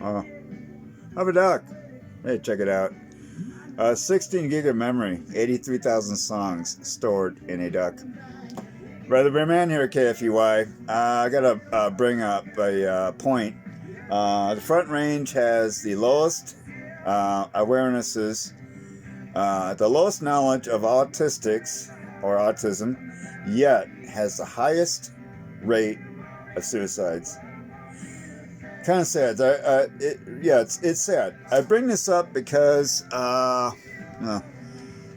Oh, I have a duck. Hey, check it out. 16 gig of memory, 83,000 songs stored in a duck. Brother Bear Man here at KFUY. I gotta bring up a point. The Front Range has the lowest awarenesses, the lowest knowledge of autistics or autism, yet has the highest rate of suicides. Kind of sad. It's sad. I bring this up because well,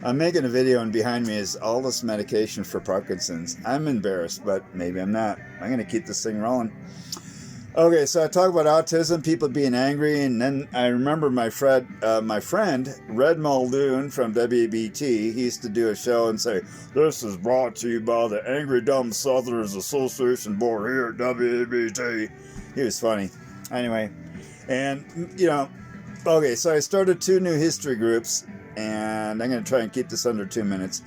I'm making a video and behind me is all this medication for Parkinson's. I'm embarrassed, but maybe I'm not. I'm going to keep this thing rolling. Okay, so I talk about autism, people being angry, and then I remember my friend Red Muldoon from WABT. He used to do a show and say, "This is brought to you by the Angry-Dumb Southerners Advisioy Board here at WABT." He was funny. Anyway, and okay, so I started 2 new history groups, and I'm going to try and keep this under 2 minutes.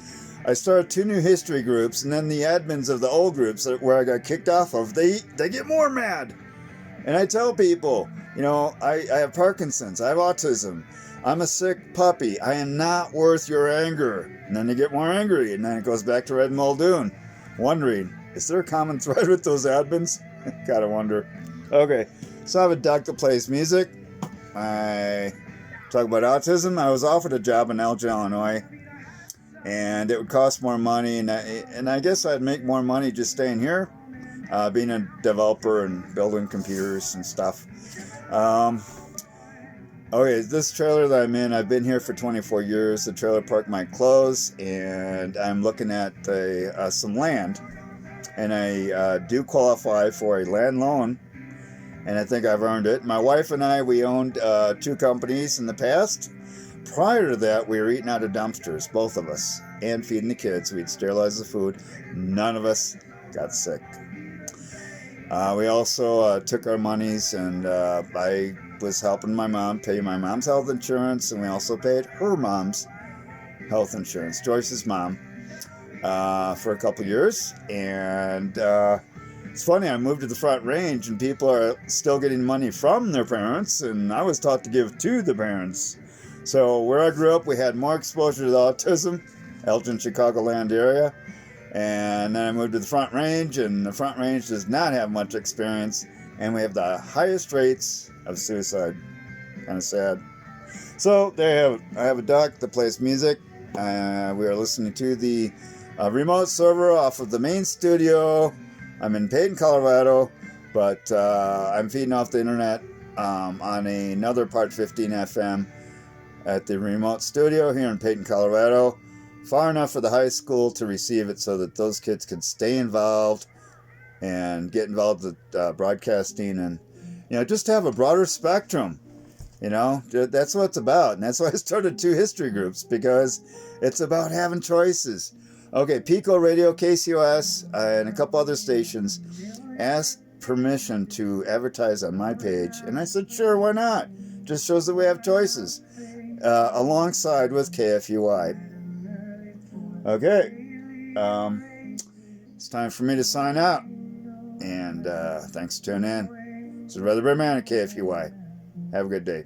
I started 2 new history groups, and then the admins of the old groups where I got kicked off of, they get more mad. And I tell people, I have Parkinson's, I have autism, I'm a sick puppy, I am not worth your anger. And then they get more angry, and then it goes back to Red Muldoon, wondering, is there a common thread with those admins? Gotta wonder. Okay, so I have a duck that plays music. I talk about autism. I was offered a job in Elgin, Illinois, and it would cost more money, and I guess I'd make more money just staying here. Being a developer and building computers and stuff. Okay, this trailer that I'm in, I've been here for 24 years. The trailer park might close, and I'm looking at some land, and I do qualify for a land loan, and I think I've earned it. My wife and I, we owned 2 companies in the past. Prior to that, we were eating out of dumpsters, both of us, and feeding the kids. We'd sterilize the food. None of us got sick. We also took our monies, and I was helping my mom pay my mom's health insurance, and we also paid her mom's health insurance, Joyce's mom, for a couple years. And it's funny, I moved to the Front Range, and people are still getting money from their parents, and I was taught to give to the parents. So where I grew up, we had more exposure to autism, Elgin, Chicagoland area. And then I moved to the Front Range, and the Front Range does not have much experience, and we have the highest rates of suicide. Kind of sad. So there you have it. I have a duck that plays music. We are listening to the remote server off of the main studio. I'm in Peyton, Colorado, but I'm feeding off the internet on another Part 15 FM at the remote studio here in Peyton, Colorado. Far enough for the high school to receive it so that those kids can stay involved and get involved with broadcasting and, just have a broader spectrum. That's what it's about. And that's why I started 2 history groups, because it's about having choices. Okay, Pico Radio, KCOS, and a couple other stations asked permission to advertise on my page. And I said, sure, why not? Just shows that we have choices alongside with KFUY. Okay, it's time for me to sign out, and thanks for tuning in. This is Brother Bear Man at KFUY. Have a good day.